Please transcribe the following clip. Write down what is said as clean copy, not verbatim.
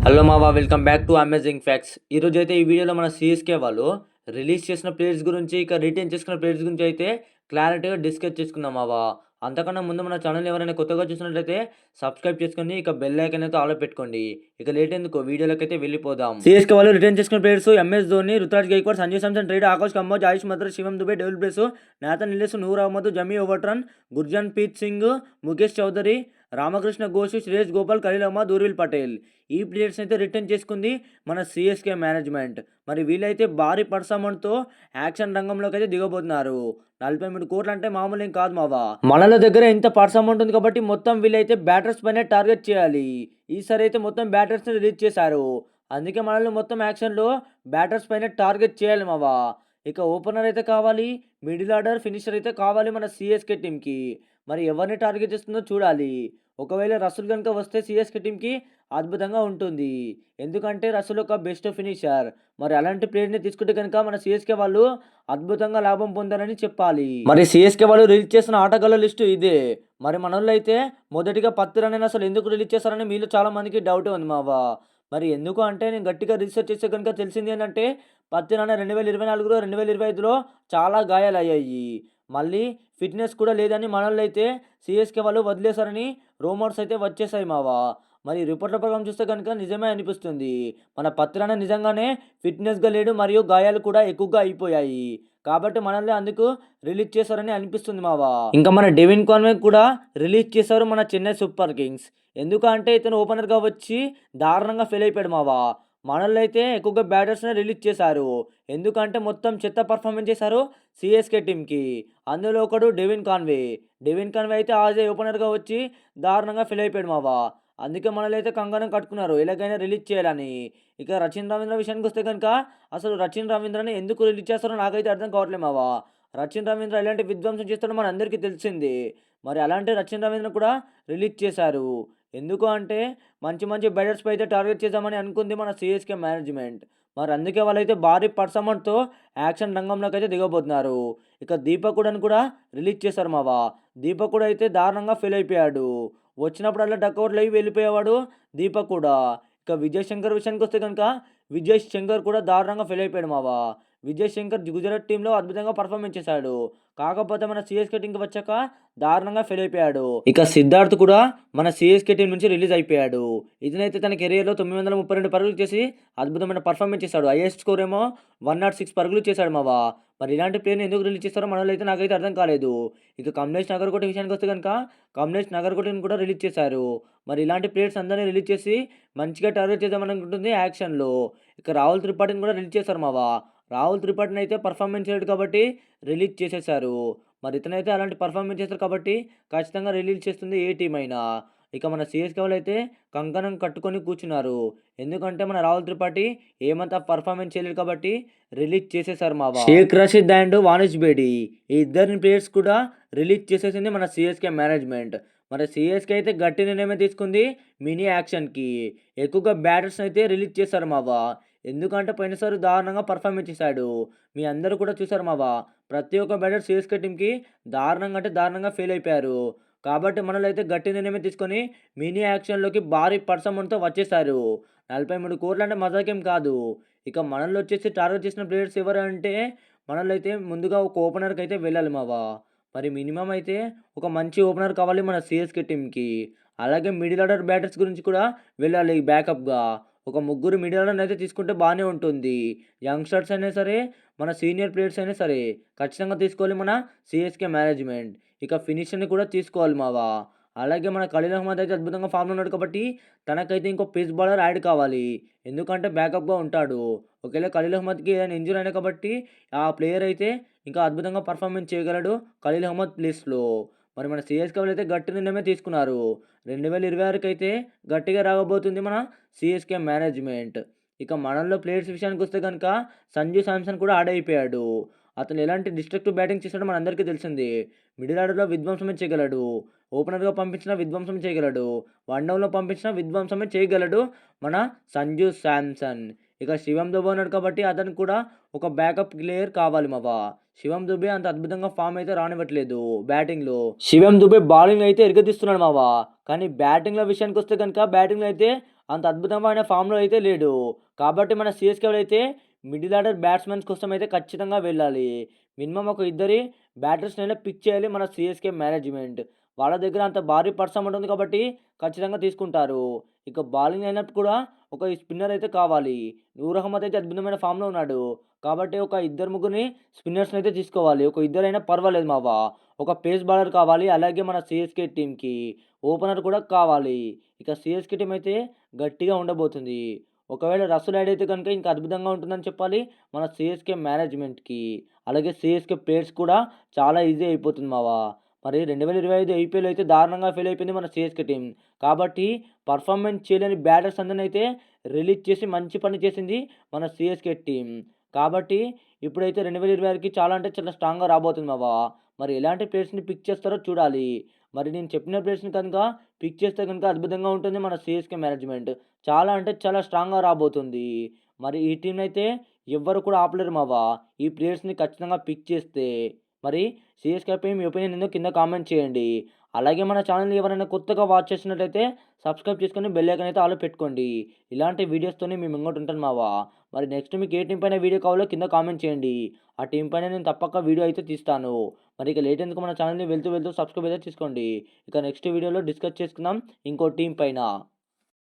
Hello మావా, welcome back to amazing facts. ఈరోజు అయితే ఈ వీడియోలో మన సిఎస్కే వాళ్ళు రిలీజ్ చేసిన ప్లేయర్స్ గురించి, ఇక రిటైన్ చేసుకున్న ప్లేయర్స్ గురించి అయితే క్లారిటీగా డిస్కస్ చేసుకుందాం మావా. అంతకన్నా ముందు మన ఛానల్ ఎవరైనా కొత్తగా చూసినట్లయితే సబ్స్క్రైబ్ చేసుకొని ఇక బెల్ ఐకాన్ అయితే ఆల్ పెట్టుకోండి. ఇక లేట్ ఎందుకు వీడియోలోకి అయితే వెళ్ళిపోదాం. సిఎస్కే వాళ్ళు రిటైన్ చేసుకున్న players MS Dhoni, Ruturaj Gaikwad, Sanjay Samson, trade, Akash Kamboj, Ayush Mhatre, Shivam Dube, Dewald Brevis, Nathan Ellis, Noor Ahmad, Jamie Overton, Gurjapneet Singh, Mukesh Choudhary, Ramakrishna Ghosh, Shreyas Gopal, Khaleel Ahmed, Urvil Patel. ఈ ప్లేయర్స్ అయితే రిటర్న్ చేసుకుంది మన సిఎస్కే మేనేజ్మెంట్. మరి వీళ్ళైతే భారీ పర్సమౌంట్తో యాక్షన్ రంగంలోకి అయితే దిగబోతున్నారు. 43 కోట్లు అంటే మామూలు ఏం కాదు మావా. మనల దగ్గర ఇంత పర్సమౌంట్ ఉంది కాబట్టి మొత్తం వీళ్ళైతే బ్యాటర్స్ పైన టార్గెట్ చేయాలి. ఈసారి అయితే మొత్తం బ్యాటర్స్ని రిలీజ్ చేశారు. అందుకే మనల్ని మొత్తం యాక్షన్లో బ్యాటర్స్ పైన టార్గెట్ చేయాలి మావా. ఇక ఓపెనర్ అయితే కావాలి, మిడిల్ ఆర్డర్, ఫినిషర్ అయితే కావాలి మన సిఎస్కే టీంకి. మరి ఎవరిని టార్గెట్ చేస్తుందో చూడాలి. ఒకవేళ రసూల్ కనుక వస్తే సిఎస్కే టీంకి అద్భుతంగా ఉంటుంది. ఎందుకంటే రసూల్ ఒక బెస్ట్ ఫినిషర్. మరి అలాంటి ప్లేయర్ని తీసుకుంటే కనుక మన సిఎస్కే వాళ్ళు అద్భుతంగా లాభం పొందారని చెప్పాలి. మరి సిఎస్కే వాళ్ళు రిలీజ్ చేసిన ఆటగాళ్ళ లిస్టు ఇదే. మరి మనోళ్ళు అయితే మొదటిగా పత్తిరాని అసలు ఎందుకు రిలీజ్ చేస్తారని మీలో చాలా మందికి డౌట్ ఉంది మావా. మరి ఎందుకు అంటే నేను గట్టిగా రీసెర్చ్ చేస్తే కనుక తెలిసింది ఏంటంటే పత్తిరాని 2024లో 2025లో చాలా గాయాలయ్యాయి. మళ్ళీ ఫిట్నెస్ కూడా లేదని మనోళ్ళు అయితే సిఎస్కే వాళ్ళు వదిలేశారని రూమర్స్ అయితే వచ్చేసాయి మావా. మరి రిపోర్ట్ల ప్రకారం చూస్తే కనుక నిజమే అనిపిస్తుంది. మన పత్రాన నిజంగానే ఫిట్నెస్గా లేడు, మరియు గాయాలు కూడా ఎక్కువగా అయిపోయాయి. కాబట్టి మనల్ని అందుకు రిలీజ్ చేశారని అనిపిస్తుంది మావా. ఇంకా మన డెవిన్ కాన్వే కూడా రిలీజ్ చేశారు మన చెన్నై సూపర్ కింగ్స్. ఎందుకంటే ఇతను ఓపెనర్గా వచ్చి దారుణంగా ఫెయిల్ అయిపోయాడు మావా. మనల్ని అయితే ఎక్కువగా బ్యాటర్స్ని రిలీజ్ చేశారు. ఎందుకంటే మొత్తం చెత్త పర్ఫార్మెన్స్ చేశారు సిఎస్కే టీంకి. అందులో ఒకడు డెవిన్ కాన్వే. డెవిన్ కాన్వే అయితే ఆజే ఓపెనర్గా వచ్చి దారుణంగా ఫెయిల్ అయిపోయాడు మావా. అందుకే మనల్ని అయితే కంగారం కట్టుకున్నారు ఎలాగైనా రిలీజ్ చేయాలని. ఇక రచిన్ రవీంద్ర విషయానికి వస్తే కనుక అసలు రచిన్ రవీంద్రని ఎందుకు రిలీజ్ చేస్తారో నాకైతే అర్థం కావట్లేదు మావా. రచిన్ రవీంద్ర ఎలాంటి విధ్వంసం చేస్తాడో మన అందరికీ తెలిసింది. మరి అలాంటి రచిన్ రవీంద్ర కూడా రిలీజ్ చేశారు. ఎందుకు అంటే మంచి మంచి బ్యాటర్స్పై అయితే టార్గెట్ చేద్దామని అనుకుంది మన సిఎస్కే మేనేజ్మెంట్. మరి అందుకే వాళ్ళైతే భారీ పర్సమౌంట్తో యాక్షన్ రంగంలోకి అయితే దిగబోతున్నారు. ఇక దీపక్ కూడా రిలీజ్ చేశారు మావా. దీపక్ కూడా అయితే దారుణంగా ఫెయిల్ అయిపోయాడు. వచ్చినప్పుడల్లా డక్అవుట్లు అయ్యి వెళ్ళిపోయేవాడు దీపక్ కూడా. ఇక విజయ్ శంకర్ విషయానికి వస్తే కనుక విజయ్ శంకర్ కూడా దారుణంగా ఫెయిల్ అయిపోయాడు మావా. విజయ్ శంకర్ గుజరాత్ టీంలో అద్భుతంగా పర్ఫార్మెన్స్ చేశాడు. కాకపోతే మన సిఎస్కే టీంకి వచ్చాక దారుణంగా ఫెయిల్ అయిపోయాడు. ఇక సిద్ధార్థ్ కూడా మన సిఎస్కే టీం నుంచి రిలీజ్ అయిపోయాడు. ఇతనైతే తన కెరీర్లో 932 పరుగులు చేసి అద్భుతమైన పర్ఫార్మెన్స్ చేశాడు. హైయెస్ట్ స్కోర్ ఏమో 106 పరుగులు చేశాడు మావా. మరి ఇలాంటి ప్లేయర్ని ఎందుకు రిలీజ్ చేస్తారో మనలో అయితే నాకైతే అర్థం కాలేదు. ఇక కమలేష్ నగర్కోట విషయానికి వస్తే కనుక కమలేష్ నగర్కోటని కూడా రిలీజ్ చేశారు. మరి ఇలాంటి ప్లేయర్స్ అందరినీ రిలీజ్ చేసి మంచిగా టార్గెట్ చేద్దామని అనుకుంటుంది యాక్షన్లో. ఇక రాహుల్ త్రిపాఠిని కూడా రిలీజ్ చేశారు మావా. రాహుల్ త్రిపాఠిని అయితే పర్ఫార్మెన్స్ చేయడు కాబట్టి రిలీజ్ చేసేశారు. మరి ఇతనైతే అలాంటి పర్ఫార్మెన్స్ చేస్తారు కాబట్టి ఖచ్చితంగా రిలీజ్ చేస్తుంది ఏ టీం అయినా. ఇక మన సిఎస్కే వాళ్ళు అయితే కంకణం కట్టుకొని కూర్చున్నారు. ఎందుకంటే మన రాహుల్ త్రిపాఠి ఏమంతా పర్ఫార్మెన్స్ చేయలేదు కాబట్టి రిలీజ్ చేసేశారు మావా. షేక్ రషీద్ అండ్ వానిష్ బేడి ఈ ఇద్దరిని ప్లేయర్స్ కూడా రిలీజ్ చేసేసింది మన సిఎస్కే మేనేజ్మెంట్. మరి సిఎస్కే అయితే గట్టి నిర్ణయమే తీసుకుంది మినీ యాక్షన్కి. ఎక్కువగా బ్యాటర్స్ అయితే రిలీజ్ చేశారు మావా. ఎందుకంటే పోయినసారి దారుణంగా పర్ఫార్మెన్స్ చేశాడు. మీ అందరూ కూడా చూశారు మావా. ప్రతి ఒక్క బ్యాటర్ సిఎస్కే టీంకి దారుణంగా అంటే దారుణంగా ఫెయిల్ అయిపోయారు. కాబట్టి మనలో అయితే గట్టి నిర్ణయం తీసుకొని మినీ యాక్షన్లోకి భారీ పర్సమౌంట్తో వచ్చేసారు. 43 కోట్లు అంటే మజాకేం కాదు. ఇక మనల్లో వచ్చేసి టార్గెట్ చేసిన ప్లేయర్స్ ఎవరు అంటే మనలో అయితే ముందుగా ఒక ఓపెనర్కి అయితే వెళ్ళాలి మావా. మరి మినిమం అయితే ఒక మంచి ఓపెనర్ కావాలి మన సిఎస్కే టీంకి. అలాగే మిడిల్ ఆర్డర్ బ్యాటర్స్ గురించి కూడా వెళ్ళాలి బ్యాకప్గా. ఒక ముగ్గురు మిడిల్ ఆర్డర్ అయితే తీసుకుంటే బాగానే ఉంటుంది. యంగ్స్టర్స్ అయినా సరే, మన సీనియర్ ప్లేయర్స్ అయినా సరే ఖచ్చితంగా తీసుకోవాలి మన సిఎస్కే మేనేజ్మెంట్. ఇక ఫినిషర్ని కూడా తీసుకోవాలి మావా. అలాగే మన ఖలీల్ అహ్మద్ అయితే అద్భుతంగా ఫామ్లో ఉన్నాడు కాబట్టి తనకైతే ఇంకో పేస్ బౌలర్ యాడ్ కావాలి. ఎందుకంటే బ్యాకప్గా ఉంటాడు. ఒకవేళ ఖలీల్ అహ్మద్కి ఏదైనా ఇంజూరీ అయినా కాబట్టి ఆ ప్లేయర్ అయితే ఇంకా అద్భుతంగా పర్ఫార్మెన్స్ చేయగలడు ఖలీల్ అహ్మద్ ప్లేస్లో. మరి మన సిఎస్కే వాళ్ళు అయితే గట్టి నిర్ణయమే తీసుకున్నారు. 2026కి అయితే గట్టిగా రాగబోతుంది మన సిఎస్కే మేనేజ్మెంట్. ఇక మనల్లో ప్లేయర్స్ విషయానికి వస్తే కనుక సంజు శాంసన్ కూడా ఆడైపోయాడు. అతను ఎలాంటి డిస్ట్రక్టివ్ బ్యాటింగ్ చేస్తాడో మనందరికీ తెలిసింది. మిడిల్ ఆర్డర్లో విధ్వంసమే చేయగలడు. ఓపెనర్గా పంపించినా విధ్వంసం చేయగలడు. వన్ డౌన్లో పంపించినా విధ్వంసమే చేయగలడు మన సంజు శాంసన్. ఇక శివం దుబే ఉన్నాడు కాబట్టి అతనికి కూడా ఒక బ్యాకప్ ప్లేయర్ కావాలి మావా. శివం దుబే అంత అద్భుతంగా ఫామ్ అయితే రానివ్వట్లేదు బ్యాటింగ్లో. శివం దుబే బౌలింగ్ అయితే ఎరగదీస్తున్నాడు మావా. కానీ బ్యాటింగ్ల విషయానికి వస్తే కనుక బ్యాటింగ్లో అయితే అంత అద్భుతమైన ఫామ్‌లో అయితే లేడు. కాబట్టి మన సీఎస్‌కేలో అయితే మిడిల్ ఆర్డర్ బ్యాట్స్‌మెన్స్ కోసం అయితే ఖచ్చితంగా వెళ్ళాలి. మినిమమ్ ఒక ఇద్దరి బ్యాటర్స్‌నైనా పిక్ చేయాలి మన సీఎస్‌కే మేనేజ్‌మెంట్. వాళ్ళ దగ్గర అంత భారీ పర్స్ అమౌంట్ ఉంది కాబట్టి ఖచ్చితంగా తీసుకుంటారు. ఇక బౌలింగ్ లైనప్ కూడా ఒక స్పిన్నర్ అయితే కావాలి. నూర్ అహ్మద్ అయితే అద్భుతమైన ఫామ్‌లో ఉన్నాడు. కాబట్టి ఒక ఇద్దరు ముగ్గురిని స్పిన్నర్స్‌ని అయితే తీసుకోవాలి. ఒక ఇద్దరైనా పర్వాలేదు మావ. ఒక పేస్ బౌలర్ కావాలి. అలాగే మన సీఎస్‌కే టీమ్‌కి ఓపెనర్ కూడా కావాలి. ఇక సీఎస్‌కే టీమ్ అయితే గట్టిగా ఉండబోతుంది. ఒకవేళ రసూల్ ఐడ్ అయితే గనుక ఇంకా అద్భుతంగా ఉంటుందని చెప్పాలి మన సీఎస్‌కే మేనేజ్‌మెంట్‌కి. అలాగే సీఎస్‌కే ప్లేయర్స్ కూడా చాలా ఈజీ అయిపోతుంది మావా. మరి 2025 ఐపీఎల్ అయితే దారుణంగా ఫెయిల్ అయిపోయింది మన సీఎస్‌కే టీమ్. కాబట్టి పర్ఫార్మెన్స్ చేయలేని బ్యాటర్స్ అందరినైతే రిలీజ్ చేసి మంచి పని చేసింది మన సీఎస్‌కే టీమ్. కాబట్టి ఇప్పుడైతే 2026కి చాలా అంటే చాలా స్ట్రాంగ్‌గా రాబోతుంది మావా. మరి ఎలాంటి ప్లేయర్స్‌ని పిక్ చేస్తారో చూడాలి. మరి నేను చెప్పిన ప్లేయర్స్‌ని కనుక పిక్ చేస్తే గనుక అద్భుతంగా ఉంటుంది మన సీఎస్‌కే మేనేజ్‌మెంట్. చాలా అంటే చాలా స్ట్రాంగ్‌గా రాబోతుంది. మరి ఈ టీమ్‌నైతే ఎవ్వరు కూడా ఆపలేరు మావ. ఈ ప్లేయర్స్‌ని ఖచ్చితంగా పిక్ చేస్తే. మరి సీఎస్‌కేపై మీ ఒపీనియన్ ఏందో కింద కామెంట్ చేయండి. అలాగే మన ఛానెల్‌ని ఎవరైనా కొత్తగా వాచ్ చేస్తున్నట్టయితే సబ్స్క్రైబ్ చేసుకొని బెల్ ఐకాన్ అయితే ఆల్‌లో పెట్టుకోండి. ఇలాంటి వీడియోస్‌తోని మీ ముంగట ఉంటాను మావ. మరి నెక్స్ట్ మీకు ఏ టీమ్ పైన వీడియో కావాలో కింద కామెంట్ చేయండి. ఆ టీమ్ పైన నేను తప్పక వీడియో అయితే తీస్తాను. మరి ఇక లేట్ ఎందుకు మన ఛానెల్‌ని వెళ్తూ వెళ్తూ సబ్స్క్రైబ్ అయితే చేసుకోండి. ఇక నెక్స్ట్ వీడియోలో డిస్కస్ చేసుకుందాం ఇంకో టీమ్ పైన.